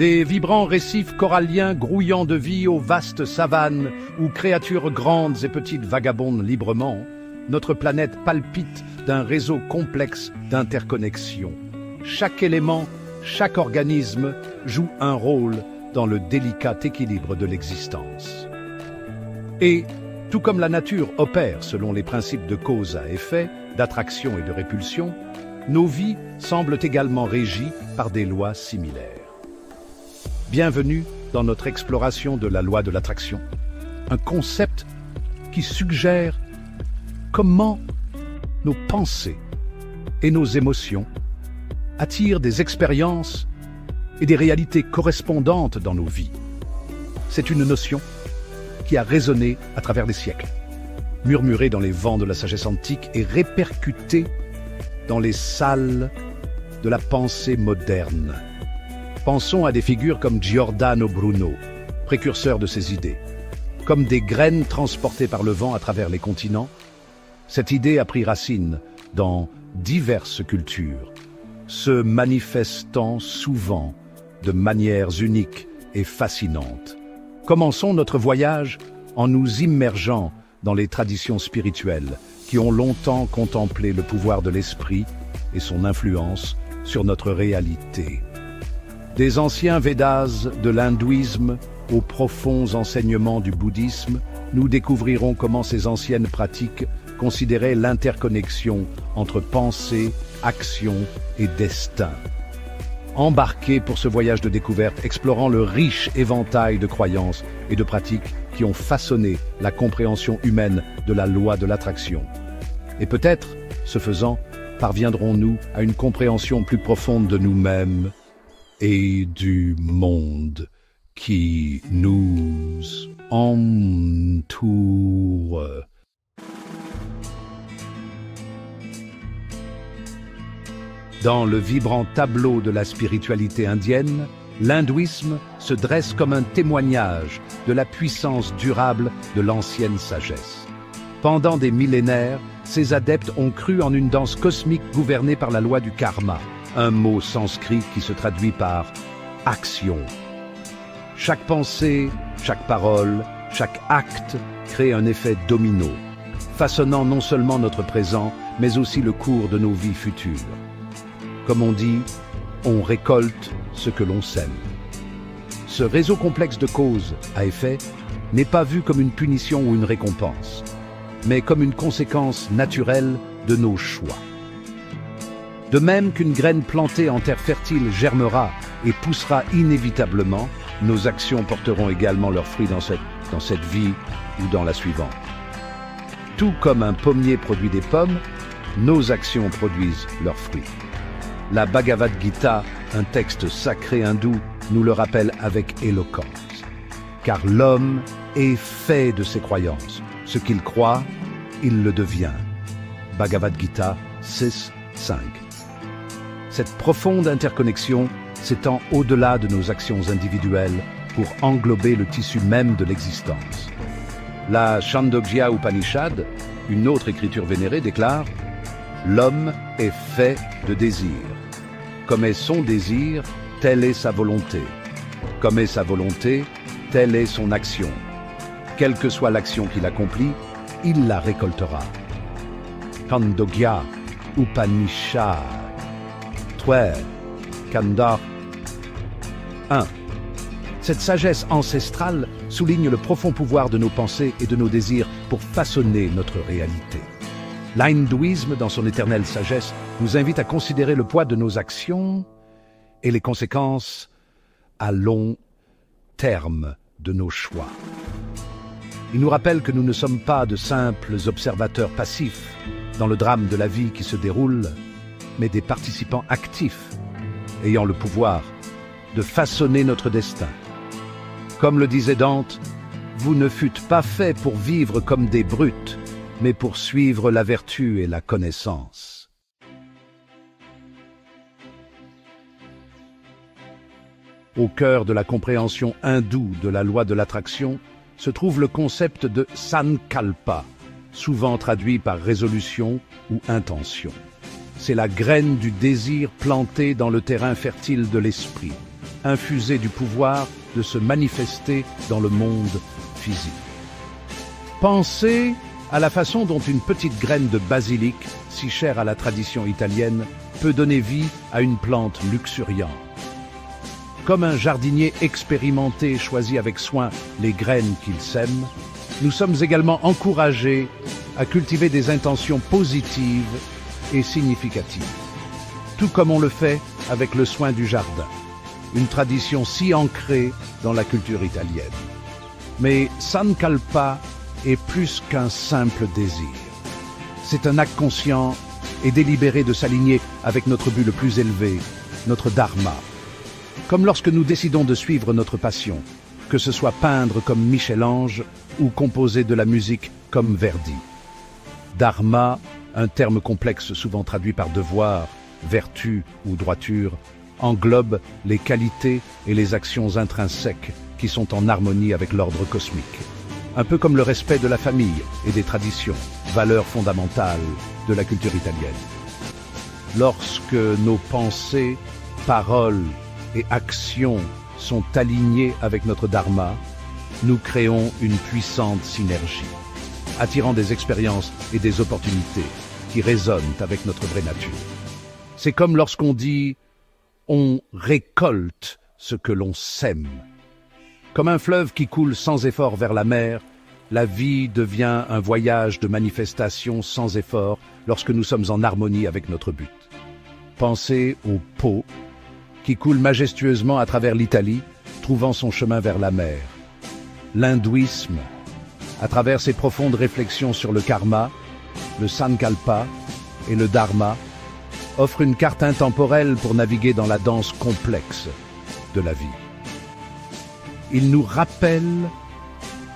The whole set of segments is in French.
Des vibrants récifs coralliens grouillant de vie aux vastes savanes, où créatures grandes et petites vagabondent librement, notre planète palpite d'un réseau complexe d'interconnexions. Chaque élément, chaque organisme joue un rôle dans le délicat équilibre de l'existence. Et, tout comme la nature opère selon les principes de cause à effet, d'attraction et de répulsion, nos vies semblent également régies par des lois similaires. Bienvenue dans notre exploration de la loi de l'attraction, un concept qui suggère comment nos pensées et nos émotions attirent des expériences et des réalités correspondantes dans nos vies. C'est une notion qui a résonné à travers les siècles, murmurée dans les vents de la sagesse antique et répercutée dans les salles de la pensée moderne. Pensons à des figures comme Giordano Bruno, précurseur de ces idées. Comme des graines transportées par le vent à travers les continents, cette idée a pris racine dans diverses cultures, se manifestant souvent de manières uniques et fascinantes. Commençons notre voyage en nous immergeant dans les traditions spirituelles qui ont longtemps contemplé le pouvoir de l'esprit et son influence sur notre réalité. Des anciens Védas de l'hindouisme aux profonds enseignements du bouddhisme, nous découvrirons comment ces anciennes pratiques considéraient l'interconnexion entre pensée, action et destin. Embarquez pour ce voyage de découverte explorant le riche éventail de croyances et de pratiques qui ont façonné la compréhension humaine de la loi de l'attraction. Et peut-être, ce faisant, parviendrons-nous à une compréhension plus profonde de nous-mêmes et du monde qui nous entoure. Dans le vibrant tableau de la spiritualité indienne, l'hindouisme se dresse comme un témoignage de la puissance durable de l'ancienne sagesse. Pendant des millénaires, ses adeptes ont cru en une danse cosmique gouvernée par la loi du karma, un mot sanskrit qui se traduit par « action ». Chaque pensée, chaque parole, chaque acte crée un effet domino, façonnant non seulement notre présent, mais aussi le cours de nos vies futures. Comme on dit, on récolte ce que l'on sème. Ce réseau complexe de causes à effet n'est pas vu comme une punition ou une récompense, mais comme une conséquence naturelle de nos choix. De même qu'une graine plantée en terre fertile germera et poussera inévitablement, nos actions porteront également leurs fruits dans cette vie ou dans la suivante. Tout comme un pommier produit des pommes, nos actions produisent leurs fruits. La Bhagavad Gita, un texte sacré hindou, nous le rappelle avec éloquence. Car l'homme est fait de ses croyances. Ce qu'il croit, il le devient. Bhagavad Gita 6.5. Cette profonde interconnexion s'étend au-delà de nos actions individuelles pour englober le tissu même de l'existence. La Chandogya Upanishad, une autre écriture vénérée, déclare « L'homme est fait de désir. Comme est son désir, telle est sa volonté. Comme est sa volonté, telle est son action. Quelle que soit l'action qu'il accomplit, il la récoltera. » Chandogya Upanishad 12, Kanda 1. Cette sagesse ancestrale souligne le profond pouvoir de nos pensées et de nos désirs pour façonner notre réalité. L'hindouisme, dans son éternelle sagesse, nous invite à considérer le poids de nos actions et les conséquences à long terme de nos choix. Il nous rappelle que nous ne sommes pas de simples observateurs passifs dans le drame de la vie qui se déroule, mais des participants actifs, ayant le pouvoir de façonner notre destin. Comme le disait Dante, « Vous ne fûtes pas faits pour vivre comme des brutes, mais pour suivre la vertu et la connaissance. » Au cœur de la compréhension hindoue de la loi de l'attraction se trouve le concept de sankalpa, souvent traduit par résolution ou intention. C'est la graine du désir plantée dans le terrain fertile de l'esprit. infusé du pouvoir de se manifester dans le monde physique. Pensez à la façon dont une petite graine de basilic, si chère à la tradition italienne, peut donner vie à une plante luxuriante. Comme un jardinier expérimenté choisit avec soin les graines qu'il sème, nous sommes également encouragés à cultiver des intentions positives et significatives, tout comme on le fait avec le soin du jardin, une tradition si ancrée dans la culture italienne. Mais Sankalpa est plus qu'un simple désir. C'est un acte conscient et délibéré de s'aligner avec notre but le plus élevé, notre dharma. Comme lorsque nous décidons de suivre notre passion, que ce soit peindre comme Michel-Ange ou composer de la musique comme Verdi. Dharma, un terme complexe souvent traduit par devoir, vertu ou droiture, englobe les qualités et les actions intrinsèques qui sont en harmonie avec l'ordre cosmique. Un peu comme le respect de la famille et des traditions, valeurs fondamentales de la culture italienne. Lorsque nos pensées, paroles et actions sont alignées avec notre dharma, nous créons une puissante synergie, attirant des expériences et des opportunités qui résonnent avec notre vraie nature. C'est comme lorsqu'on dit « on récolte ce que l'on sème ». Comme un fleuve qui coule sans effort vers la mer, la vie devient un voyage de manifestation sans effort lorsque nous sommes en harmonie avec notre but. Pensez au Pô, qui coule majestueusement à travers l'Italie, trouvant son chemin vers la mer. L'hindouisme, à travers ses profondes réflexions sur le karma, le sankalpa et le dharma, offre une carte intemporelle pour naviguer dans la danse complexe de la vie. Il nous rappelle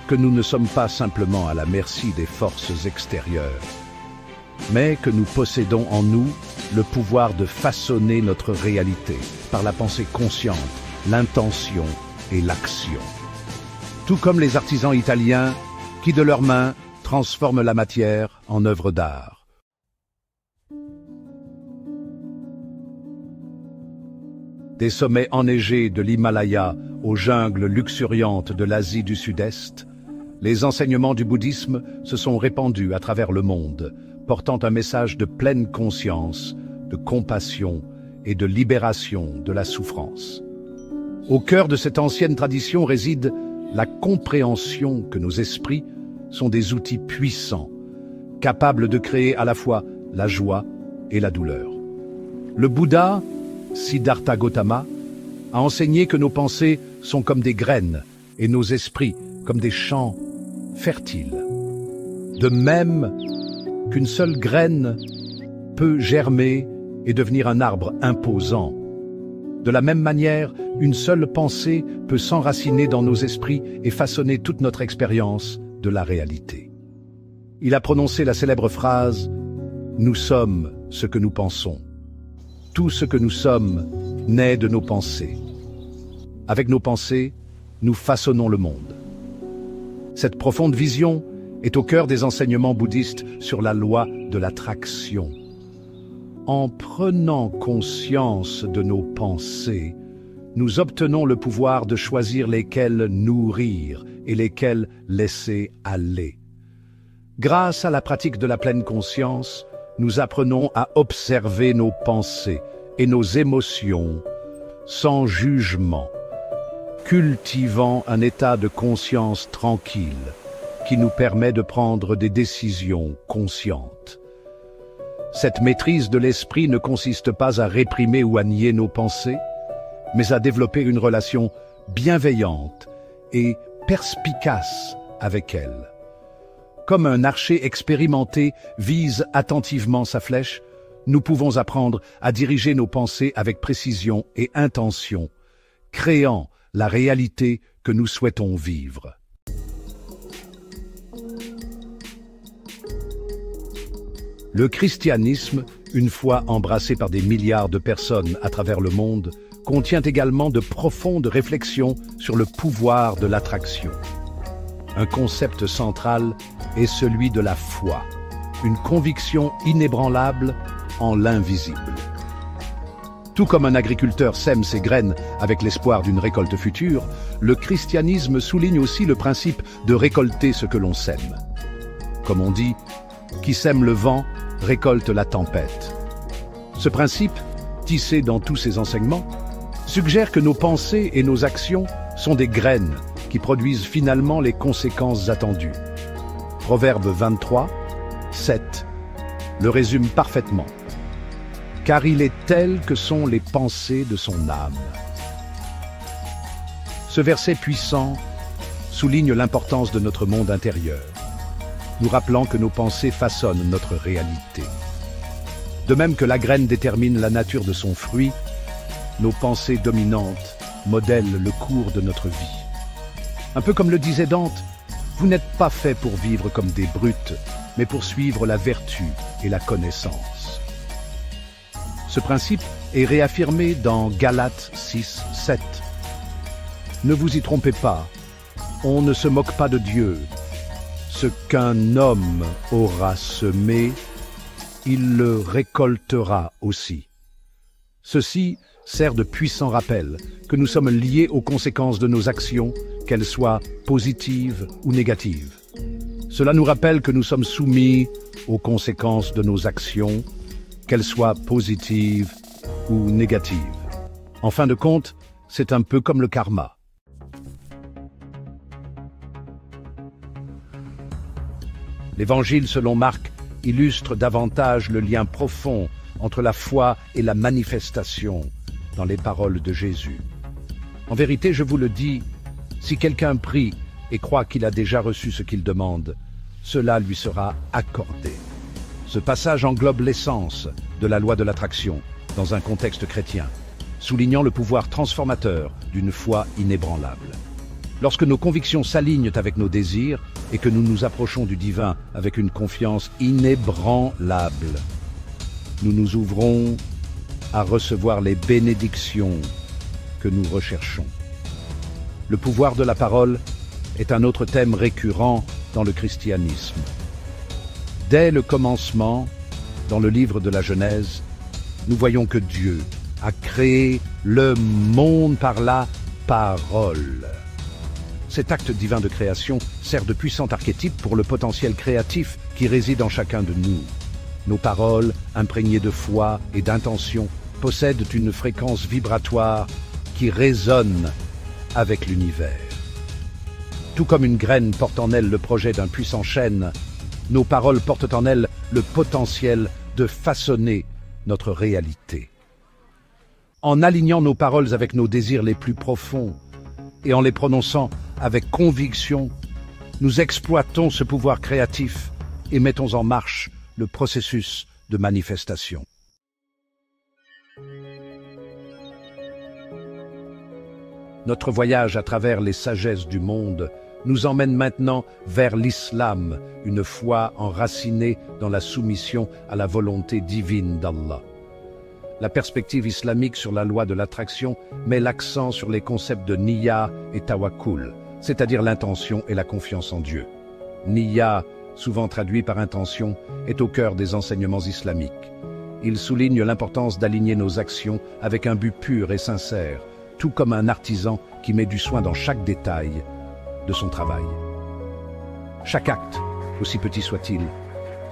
que nous ne sommes pas simplement à la merci des forces extérieures, mais que nous possédons en nous le pouvoir de façonner notre réalité par la pensée consciente, l'intention et l'action. Tout comme les artisans italiens qui, de leurs mains, transforment la matière en œuvre d'art. Des sommets enneigés de l'Himalaya aux jungles luxuriantes de l'Asie du Sud-Est, les enseignements du bouddhisme se sont répandus à travers le monde, portant un message de pleine conscience, de compassion et de libération de la souffrance. Au cœur de cette ancienne tradition réside la compréhension que nos esprits sont des outils puissants, capables de créer à la fois la joie et la douleur. Le Bouddha, Siddhartha Gautama, a enseigné que nos pensées sont comme des graines et nos esprits comme des champs fertiles. De même qu'une seule graine peut germer et devenir un arbre imposant. De la même manière, une seule pensée peut s'enraciner dans nos esprits et façonner toute notre expérience de la réalité. Il a prononcé la célèbre phrase « Nous sommes ce que nous pensons ». Tout ce que nous sommes naît de nos pensées. Avec nos pensées, nous façonnons le monde. Cette profonde vision est au cœur des enseignements bouddhistes sur la loi de l'attraction. En prenant conscience de nos pensées, nous obtenons le pouvoir de choisir lesquelles nourrir et lesquelles laisser aller. Grâce à la pratique de la pleine conscience, nous apprenons à observer nos pensées et nos émotions sans jugement, cultivant un état de conscience tranquille qui nous permet de prendre des décisions conscientes. Cette maîtrise de l'esprit ne consiste pas à réprimer ou à nier nos pensées, mais à développer une relation bienveillante et perspicace avec elles. Comme un archer expérimenté vise attentivement sa flèche, nous pouvons apprendre à diriger nos pensées avec précision et intention, créant la réalité que nous souhaitons vivre. Le christianisme, une foi embrassé par des milliards de personnes à travers le monde, contient également de profondes réflexions sur le pouvoir de l'attraction. Un concept central est celui de la foi, une conviction inébranlable en l'invisible. Tout comme un agriculteur sème ses graines avec l'espoir d'une récolte future, le christianisme souligne aussi le principe de récolter ce que l'on sème. Comme on dit, qui sème le vent récolte la tempête. Ce principe, tissé dans tous ses enseignements, suggère que nos pensées et nos actions sont des graines qui produisent finalement les conséquences attendues. Proverbe 23, 7 le résume parfaitement. Car il est tel que sont les pensées de son âme. Ce verset puissant souligne l'importance de notre monde intérieur, nous rappelant que nos pensées façonnent notre réalité. De même que la graine détermine la nature de son fruit, nos pensées dominantes modèlent le cours de notre vie. Un peu comme le disait Dante, vous n'êtes pas faits pour vivre comme des brutes, mais pour suivre la vertu et la connaissance. Ce principe est réaffirmé dans Galates 6, 7. Ne vous y trompez pas, on ne se moque pas de Dieu. Ce qu'un homme aura semé, il le récoltera aussi. Ceci sert de puissant rappel que nous sommes liés aux conséquences de nos actions, qu'elles soient positives ou négatives. Cela nous rappelle que nous sommes soumis aux conséquences de nos actions, qu'elles soient positives ou négatives. En fin de compte, c'est un peu comme le karma. L'Évangile selon Marc illustre davantage le lien profond entre la foi et la manifestation dans les paroles de Jésus. En vérité, je vous le dis, si quelqu'un prie et croit qu'il a déjà reçu ce qu'il demande, cela lui sera accordé. Ce passage englobe l'essence de la loi de l'attraction dans un contexte chrétien, soulignant le pouvoir transformateur d'une foi inébranlable. Lorsque nos convictions s'alignent avec nos désirs et que nous nous approchons du divin avec une confiance inébranlable, nous nous ouvrons à recevoir les bénédictions que nous recherchons. Le pouvoir de la parole est un autre thème récurrent dans le christianisme. Dès le commencement, dans le livre de la Genèse, nous voyons que Dieu a créé le monde par la parole. Cet acte divin de création sert de puissant archétype pour le potentiel créatif qui réside en chacun de nous. Nos paroles, imprégnées de foi et d'intention, possèdent une fréquence vibratoire qui résonne avec l'univers. Tout comme une graine porte en elle le projet d'un puissant chêne, nos paroles portent en elles le potentiel de façonner notre réalité. En alignant nos paroles avec nos désirs les plus profonds et en les prononçant avec conviction, nous exploitons ce pouvoir créatif et mettons en marche le processus de manifestation. Notre voyage à travers les sagesses du monde nous emmène maintenant vers l'islam, une foi enracinée dans la soumission à la volonté divine d'Allah. La perspective islamique sur la loi de l'attraction met l'accent sur les concepts de niyya et tawakkul, c'est-à-dire l'intention et la confiance en Dieu. Niyya, souvent traduit par intention, est au cœur des enseignements islamiques. Il souligne l'importance d'aligner nos actions avec un but pur et sincère, tout comme un artisan qui met du soin dans chaque détail de son travail. Chaque acte, aussi petit soit-il,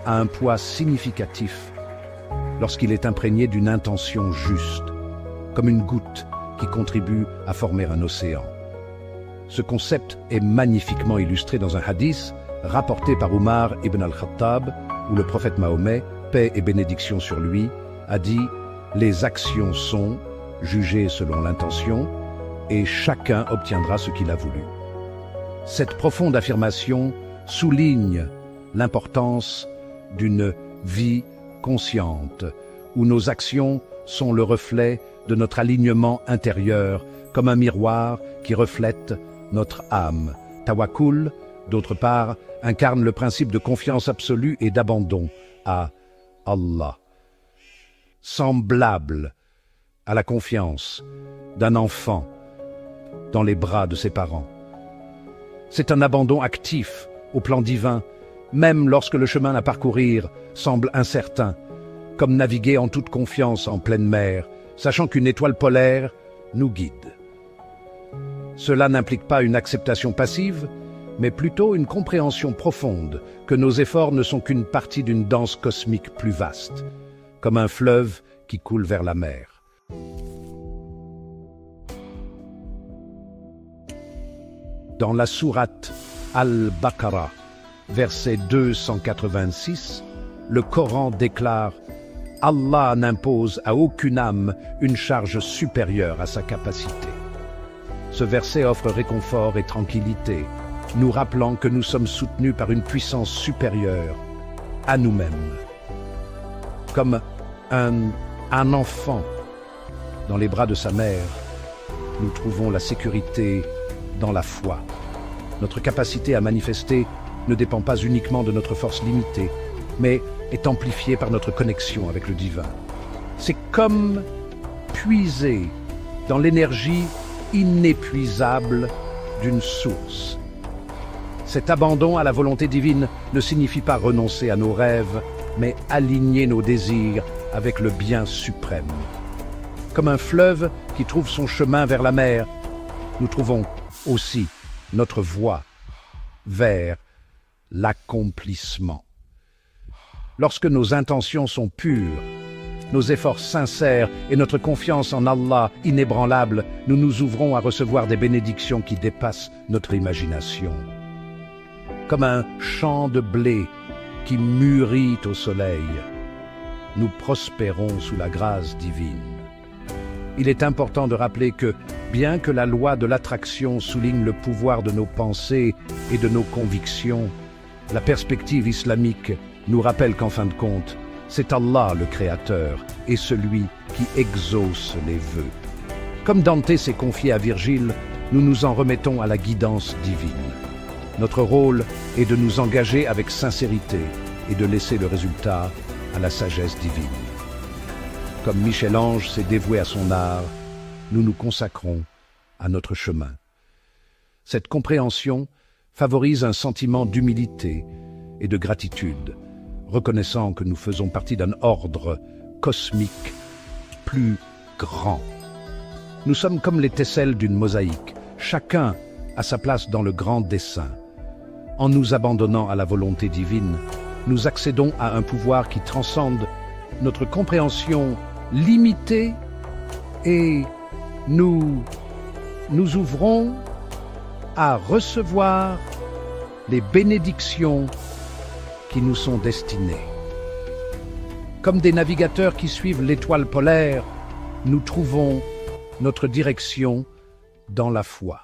a un poids significatif lorsqu'il est imprégné d'une intention juste, comme une goutte qui contribue à former un océan. Ce concept est magnifiquement illustré dans un hadith rapporté par Omar ibn al-Khattab, où le prophète Mahomet, paix et bénédiction sur lui, a dit « Les actions sont jugées selon l'intention, et chacun obtiendra ce qu'il a voulu ». Cette profonde affirmation souligne l'importance d'une vie consciente, où nos actions sont le reflet de notre alignement intérieur, comme un miroir qui reflète notre âme. Tawakkul, d'autre part, incarne le principe de confiance absolue et d'abandon à Allah, semblable à la confiance d'un enfant dans les bras de ses parents. C'est un abandon actif au plan divin, même lorsque le chemin à parcourir semble incertain, comme naviguer en toute confiance en pleine mer, sachant qu'une étoile polaire nous guide. Cela n'implique pas une acceptation passive, mais plutôt une compréhension profonde que nos efforts ne sont qu'une partie d'une danse cosmique plus vaste, comme un fleuve qui coule vers la mer. Dans la sourate Al-Baqarah, verset 286, le Coran déclare « Allah n'impose à aucune âme une charge supérieure à sa capacité ». Ce verset offre réconfort et tranquillité, nous rappelant que nous sommes soutenus par une puissance supérieure à nous-mêmes. Comme un enfant dans les bras de sa mère, nous trouvons la sécurité dans la foi. Notre capacité à manifester ne dépend pas uniquement de notre force limitée, mais est amplifiée par notre connexion avec le divin. C'est comme puiser dans l'énergie inépuisable d'une source. Cet abandon à la volonté divine ne signifie pas renoncer à nos rêves, mais aligner nos désirs avec le bien suprême. Comme un fleuve qui trouve son chemin vers la mer, nous trouvons aussi notre voie vers l'accomplissement. Lorsque nos intentions sont pures, nos efforts sincères et notre confiance en Allah inébranlable, nous nous ouvrons à recevoir des bénédictions qui dépassent notre imagination. Comme un champ de blé qui mûrit au soleil, nous prospérons sous la grâce divine. Il est important de rappeler que, bien que la loi de l'attraction souligne le pouvoir de nos pensées et de nos convictions, la perspective islamique nous rappelle qu'en fin de compte, c'est Allah le Créateur et celui qui exauce les vœux. Comme Dante s'est confié à Virgile, nous nous en remettons à la guidance divine. Notre rôle est de nous engager avec sincérité et de laisser le résultat à la sagesse divine. Comme Michel-Ange s'est dévoué à son art, nous nous consacrons à notre chemin. Cette compréhension favorise un sentiment d'humilité et de gratitude, reconnaissant que nous faisons partie d'un ordre cosmique plus grand. Nous sommes comme les tesselles d'une mosaïque, chacun a sa place dans le grand dessin. En nous abandonnant à la volonté divine, nous accédons à un pouvoir qui transcende notre compréhension limitée et nous ouvrons à recevoir les bénédictions qui nous sont destinées. Comme des navigateurs qui suivent l'étoile polaire, nous trouvons notre direction dans la foi.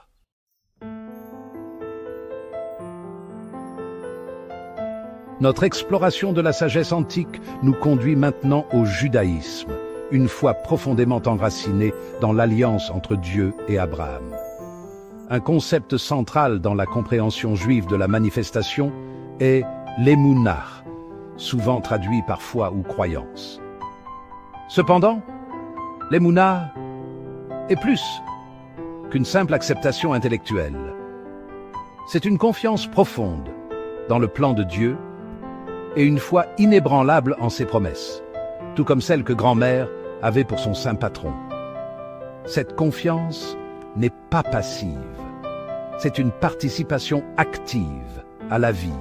Notre exploration de la sagesse antique nous conduit maintenant au judaïsme, une foi profondément enracinée dans l'alliance entre Dieu et Abraham. Un concept central dans la compréhension juive de la manifestation est l'émouna, souvent traduit par foi ou croyance. Cependant, l'émouna est plus qu'une simple acceptation intellectuelle. C'est une confiance profonde dans le plan de Dieu et une foi inébranlable en ses promesses, tout comme celle que grand-mère avait pour son saint patron. Cette confiance n'est pas passive, c'est une participation active à la vie,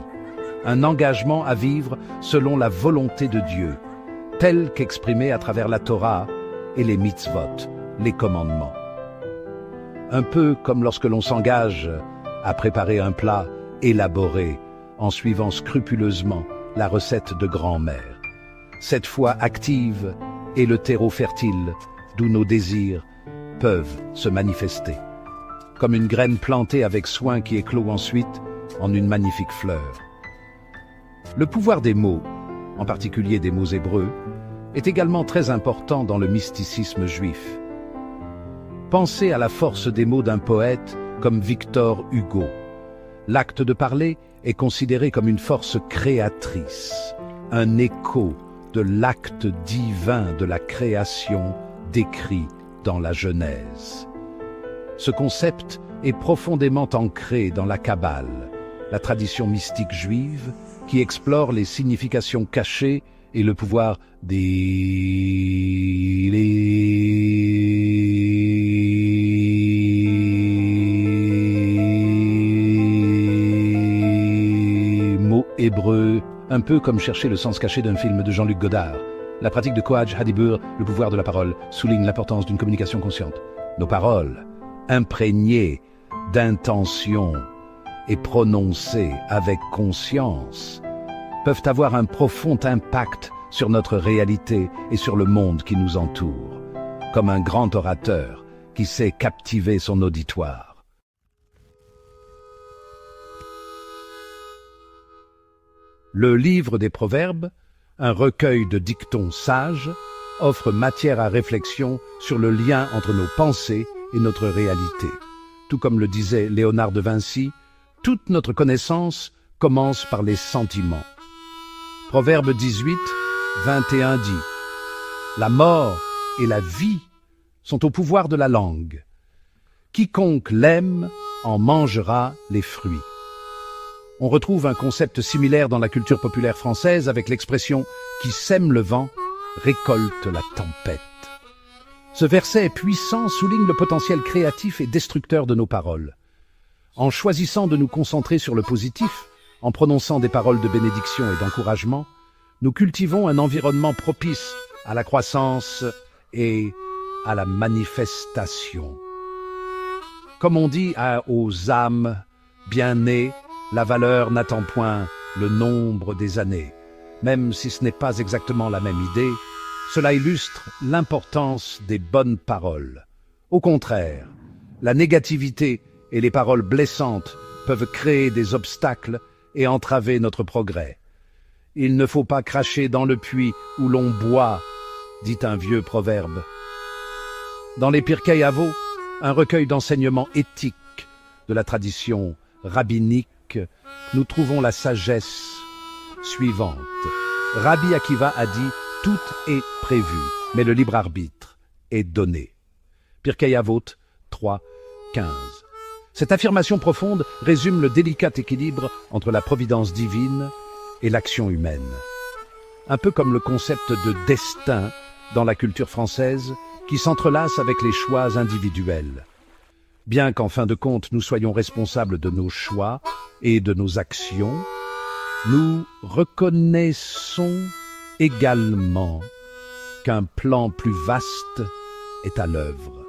un engagement à vivre selon la volonté de Dieu, telle qu'exprimée à travers la Torah et les mitzvot, les commandements. Un peu comme lorsque l'on s'engage à préparer un plat élaboré en suivant scrupuleusement la recette de grand-mère. Cette foi active est le terreau fertile d'où nos désirs peuvent se manifester, comme une graine plantée avec soin qui éclot ensuite en une magnifique fleur. Le pouvoir des mots, en particulier des mots hébreux, est également très important dans le mysticisme juif. Pensez à la force des mots d'un poète comme Victor Hugo. L'acte de parler est considéré comme une force créatrice, un écho de l'acte divin de la création décrit dans la Genèse. Ce concept est profondément ancré dans la Kabbale, la tradition mystique juive qui explore les significations cachées et le pouvoir des hébreu, un peu comme chercher le sens caché d'un film de Jean-Luc Godard. La pratique de Coadj Hadibur, le pouvoir de la parole, souligne l'importance d'une communication consciente. Nos paroles, imprégnées d'intention et prononcées avec conscience, peuvent avoir un profond impact sur notre réalité et sur le monde qui nous entoure, comme un grand orateur qui sait captiver son auditoire. Le livre des Proverbes, un recueil de dictons sages, offre matière à réflexion sur le lien entre nos pensées et notre réalité. Tout comme le disait Léonard de Vinci, toute notre connaissance commence par les sentiments. Proverbe 18, 21 dit « La mort et la vie sont au pouvoir de la langue. Quiconque l'aime en mangera les fruits. » On retrouve un concept similaire dans la culture populaire française avec l'expression « qui sème le vent récolte la tempête ». Ce verset puissant souligne le potentiel créatif et destructeur de nos paroles. En choisissant de nous concentrer sur le positif, en prononçant des paroles de bénédiction et d'encouragement, nous cultivons un environnement propice à la croissance et à la manifestation. Comme on dit aux âmes bien nées, la valeur n'attend point le nombre des années. Même si ce n'est pas exactement la même idée, cela illustre l'importance des bonnes paroles. Au contraire, la négativité et les paroles blessantes peuvent créer des obstacles et entraver notre progrès. Il ne faut pas cracher dans le puits où l'on boit, dit un vieux proverbe. Dans les Pirkei Avot, un recueil d'enseignements éthiques de la tradition rabbinique, nous trouvons la sagesse suivante. Rabbi Akiva a dit « Tout est prévu, mais le libre arbitre est donné ». Pirkei Avot 3, 15. Cette affirmation profonde résume le délicat équilibre entre la providence divine et l'action humaine. Un peu comme le concept de destin dans la culture française qui s'entrelace avec les choix individuels. Bien qu'en fin de compte nous soyons responsables de nos choix et de nos actions, nous reconnaissons également qu'un plan plus vaste est à l'œuvre.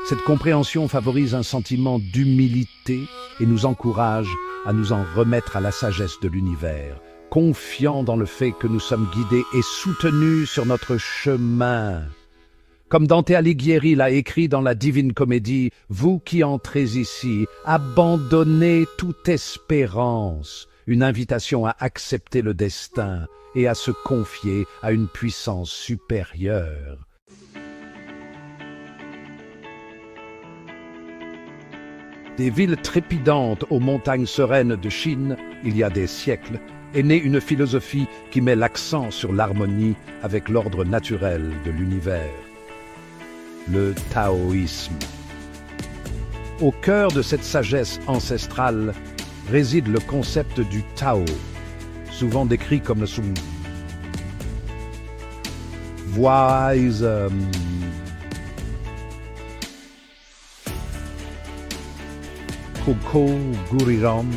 Cette compréhension favorise un sentiment d'humilité et nous encourage à nous en remettre à la sagesse de l'univers, confiants dans le fait que nous sommes guidés et soutenus sur notre chemin. Comme Dante Alighieri l'a écrit dans la Divine Comédie, « Vous qui entrez ici, abandonnez toute espérance », une invitation à accepter le destin et à se confier à une puissance supérieure. Des villes trépidantes aux montagnes sereines de Chine, il y a des siècles, est née une philosophie qui met l'accent sur l'harmonie avec l'ordre naturel de l'univers. Le taoïsme. Au cœur de cette sagesse ancestrale réside le concept du Tao, souvent décrit comme le wise Koko Guriram.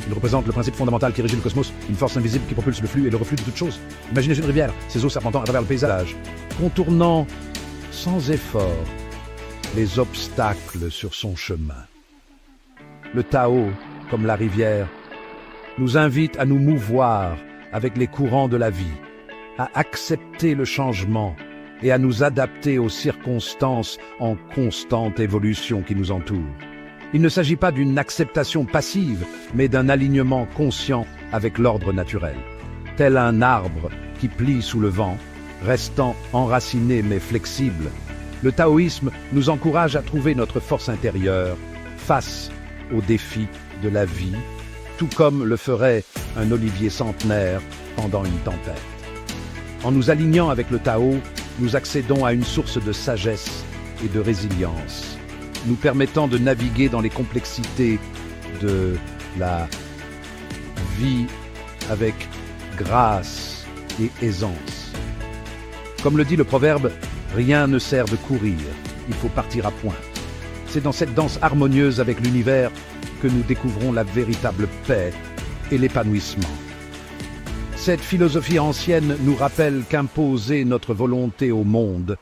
Il représente le principe fondamental qui régit le cosmos, une force invisible qui propulse le flux et le reflux de toute chose. Imaginez une rivière, ses eaux serpentant à travers le paysage, contournant sans effort les obstacles sur son chemin. Le Tao, comme la rivière, nous invite à nous mouvoir avec les courants de la vie, à accepter le changement et à nous adapter aux circonstances en constante évolution qui nous entourent. Il ne s'agit pas d'une acceptation passive, mais d'un alignement conscient avec l'ordre naturel. Tel un arbre qui plie sous le vent, restant enraciné mais flexible, le taoïsme nous encourage à trouver notre force intérieure face aux défis de la vie, tout comme le ferait un olivier centenaire pendant une tempête. En nous alignant avec le Tao, nous accédons à une source de sagesse et de résilience, nous permettant de naviguer dans les complexités de la vie avec grâce et aisance. Comme le dit le proverbe, rien ne sert de courir, il faut partir à point. C'est dans cette danse harmonieuse avec l'univers que nous découvrons la véritable paix et l'épanouissement. Cette philosophie ancienne nous rappelle qu'imposer notre volonté au monde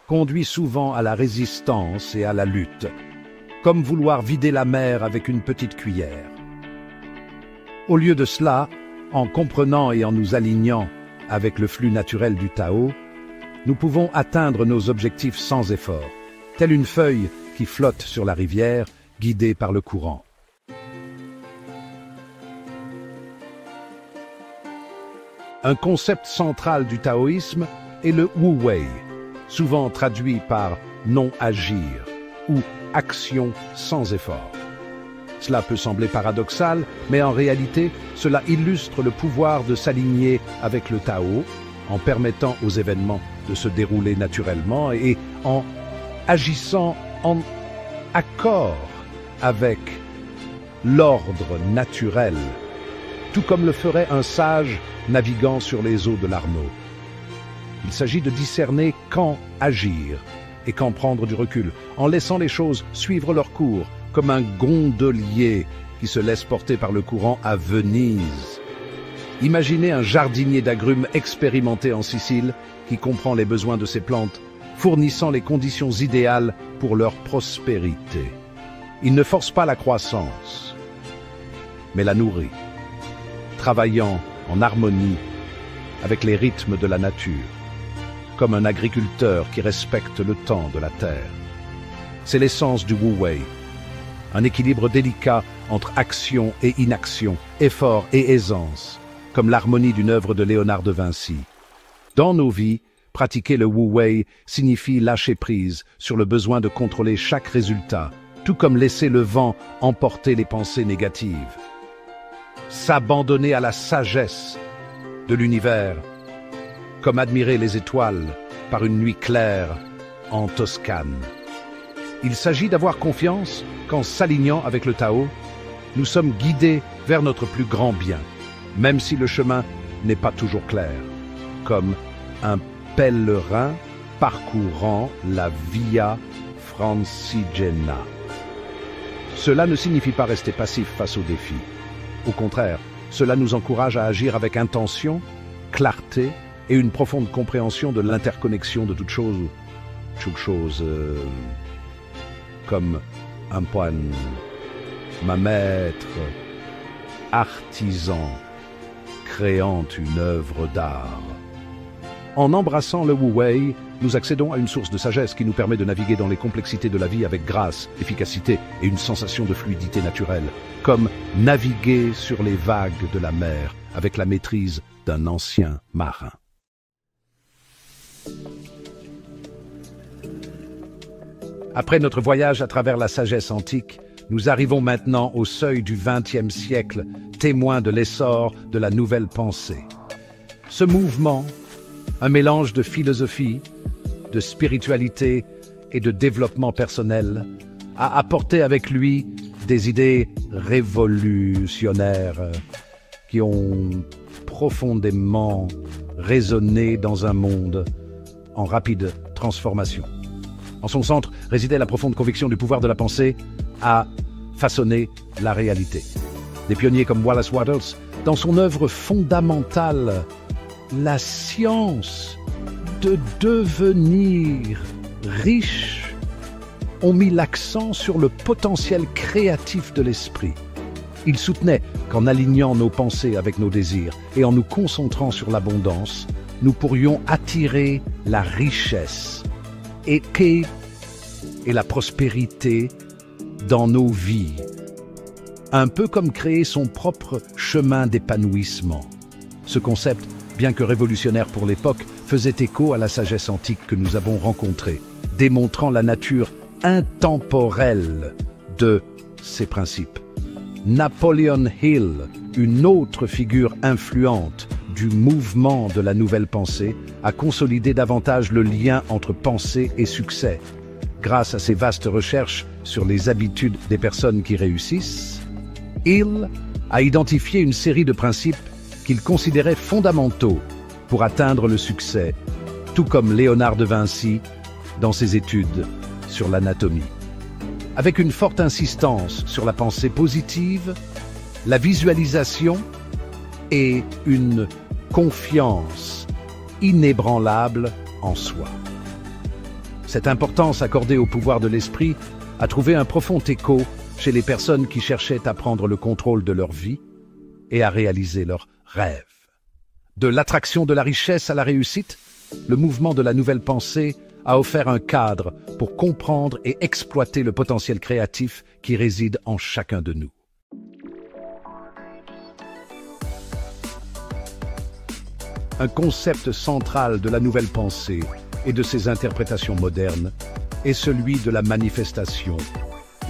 conduit souvent à la résistance et à la lutte, comme vouloir vider la mer avec une petite cuillère. Au lieu de cela, en comprenant et en nous alignant avec le flux naturel du Tao, nous pouvons atteindre nos objectifs sans effort, telle une feuille qui flotte sur la rivière, guidée par le courant. Un concept central du taoïsme est le Wu Wei, souvent traduit par non-agir ou action sans effort. Cela peut sembler paradoxal, mais en réalité, cela illustre le pouvoir de s'aligner avec le Tao en permettant aux événements de se dérouler naturellement et en agissant en accord avec l'ordre naturel, tout comme le ferait un sage naviguant sur les eaux de l'Arno. Il s'agit de discerner quand agir et quand prendre du recul, en laissant les choses suivre leur cours, comme un gondolier qui se laisse porter par le courant à Venise. Imaginez un jardinier d'agrumes expérimenté en Sicile qui comprend les besoins de ses plantes, fournissant les conditions idéales pour leur prospérité. Il ne force pas la croissance, mais la nourrit, travaillant en harmonie avec les rythmes de la nature, comme un agriculteur qui respecte le temps de la terre. C'est l'essence du Wu Wei, un équilibre délicat entre action et inaction, effort et aisance, comme l'harmonie d'une œuvre de Léonard de Vinci. Dans nos vies, pratiquer le Wu Wei signifie lâcher prise sur le besoin de contrôler chaque résultat, tout comme laisser le vent emporter les pensées négatives. S'abandonner à la sagesse de l'univers, comme admirer les étoiles par une nuit claire en Toscane. Il s'agit d'avoir confiance qu'en s'alignant avec le Tao, nous sommes guidés vers notre plus grand bien, même si le chemin n'est pas toujours clair, comme un pèlerin parcourant la Via Francigena. Cela ne signifie pas rester passif face aux défis. Au contraire, cela nous encourage à agir avec intention, clarté et une profonde compréhension de l'interconnexion de toute chose comme un point, ma maître, artisan, créant une œuvre d'art. En embrassant le Wu Wei, nous accédons à une source de sagesse qui nous permet de naviguer dans les complexités de la vie avec grâce, efficacité et une sensation de fluidité naturelle, comme naviguer sur les vagues de la mer avec la maîtrise d'un ancien marin. Après notre voyage à travers la sagesse antique, nous arrivons maintenant au seuil du XXe siècle, témoin de l'essor de la nouvelle pensée. Ce mouvement, un mélange de philosophie, de spiritualité et de développement personnel, a apporté avec lui des idées révolutionnaires qui ont profondément résonné dans un monde en rapide transformation. En son centre résidait la profonde conviction du pouvoir de la pensée à façonner la réalité. Des pionniers comme Wallace Wattles, dans son œuvre fondamentale, La science de devenir riche, ont mis l'accent sur le potentiel créatif de l'esprit. Ils soutenaient qu'en alignant nos pensées avec nos désirs et en nous concentrant sur l'abondance, nous pourrions attirer la richesse et la prospérité dans nos vies, un peu comme créer son propre chemin d'épanouissement. Ce concept, bien que révolutionnaire pour l'époque, faisait écho à la sagesse antique que nous avons rencontrée, démontrant la nature intemporelle de ces principes. Napoleon Hill, une autre figure influente du mouvement de la nouvelle pensée, a consolidé davantage le lien entre pensée et succès. Grâce à ses vastes recherches sur les habitudes des personnes qui réussissent, Hill a identifié une série de principes qu'il considérait fondamentaux pour atteindre le succès, tout comme Léonard de Vinci dans ses études sur l'anatomie. avec une forte insistance sur la pensée positive, la visualisation et une confiance inébranlable en soi. Cette importance accordée au pouvoir de l'esprit a trouvé un profond écho chez les personnes qui cherchaient à prendre le contrôle de leur vie et à réaliser leurs rêves. De l'attraction de la richesse à la réussite, le mouvement de la nouvelle pensée a offert un cadre pour comprendre et exploiter le potentiel créatif qui réside en chacun de nous. Un concept central de la nouvelle pensée et de ses interprétations modernes est celui de la manifestation,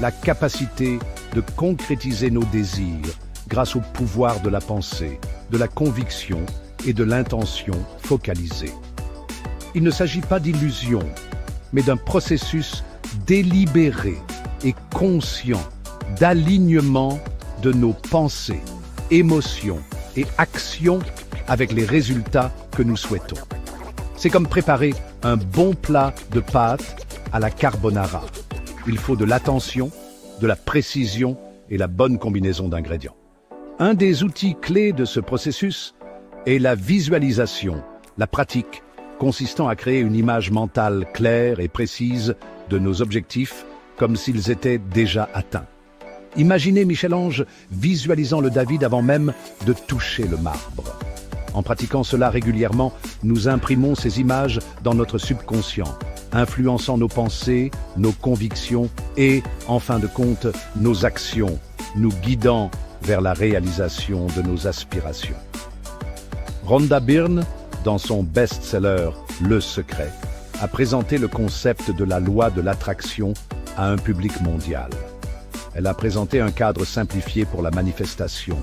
la capacité de concrétiser nos désirs grâce au pouvoir de la pensée, de la conviction et de l'intention focalisée. Il ne s'agit pas d'illusion, mais d'un processus délibéré et conscient d'alignement de nos pensées, émotions et actions avec les résultats que nous souhaitons. C'est comme préparer un bon plat de pâtes à la carbonara. Il faut de l'attention, de la précision et la bonne combinaison d'ingrédients. Un des outils clés de ce processus est la visualisation, la pratique consistant à créer une image mentale claire et précise de nos objectifs comme s'ils étaient déjà atteints. Imaginez Michel-Ange visualisant le David avant même de toucher le marbre. En pratiquant cela régulièrement, nous imprimons ces images dans notre subconscient, influençant nos pensées, nos convictions et, en fin de compte, nos actions, nous guidant vers la réalisation de nos aspirations. Rhonda Byrne, dans son best-seller « Le secret », a présenté le concept de la loi de l'attraction à un public mondial. Elle a présenté un cadre simplifié pour la manifestation,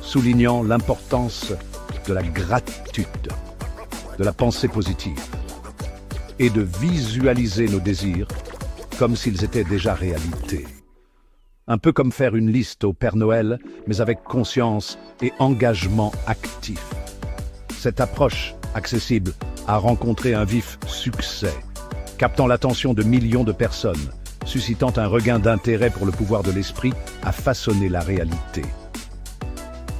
soulignant l'importance de la gratitude, de la pensée positive et de visualiser nos désirs comme s'ils étaient déjà réalité. Un peu comme faire une liste au Père Noël, mais avec conscience et engagement actif. Cette approche accessible a rencontré un vif succès, captant l'attention de millions de personnes, suscitant un regain d'intérêt pour le pouvoir de l'esprit à façonner la réalité.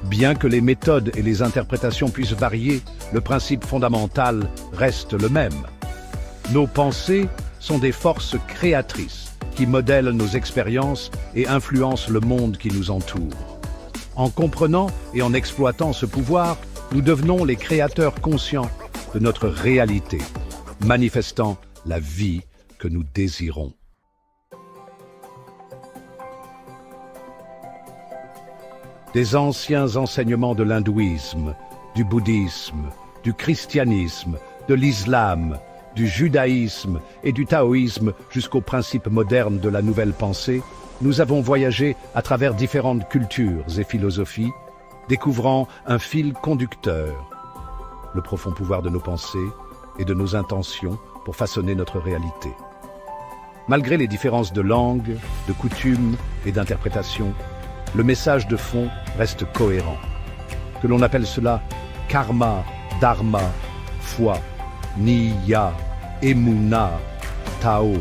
Bien que les méthodes et les interprétations puissent varier, le principe fondamental reste le même. Nos pensées sont des forces créatrices qui modèlent nos expériences et influencent le monde qui nous entoure. En comprenant et en exploitant ce pouvoir, nous devenons les créateurs conscients de notre réalité, manifestant la vie que nous désirons. Des anciens enseignements de l'hindouisme, du bouddhisme, du christianisme, de l'islam, du judaïsme et du taoïsme jusqu'aux principes modernes de la nouvelle pensée, nous avons voyagé à travers différentes cultures et philosophies, découvrant un fil conducteur, le profond pouvoir de nos pensées et de nos intentions pour façonner notre réalité. Malgré les différences de langue, de coutumes et d'interprétation, le message de fond reste cohérent. Que l'on appelle cela karma, dharma, foi, niya, emuna, tao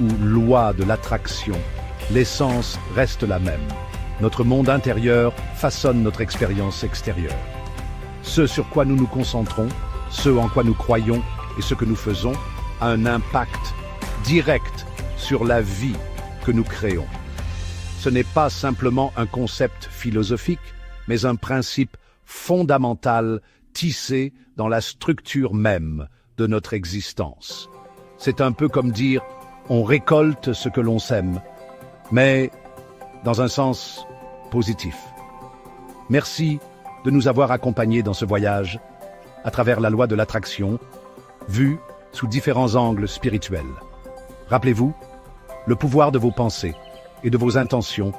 ou loi de l'attraction, l'essence reste la même. Notre monde intérieur façonne notre expérience extérieure. Ce sur quoi nous nous concentrons, ce en quoi nous croyons et ce que nous faisons a un impact direct sur la vie que nous créons. Ce n'est pas simplement un concept philosophique, mais un principe fondamental tissé dans la structure même de notre existence. C'est un peu comme dire « on récolte ce que l'on sème », mais dans un sens positif. Merci de nous avoir accompagnés dans ce voyage à travers la loi de l'attraction, vue sous différents angles spirituels. Rappelez-vous, le pouvoir de vos pensées et de vos intentions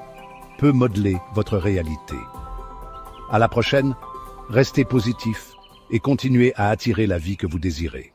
peut modeler votre réalité. À la prochaine, restez positif et continuez à attirer la vie que vous désirez.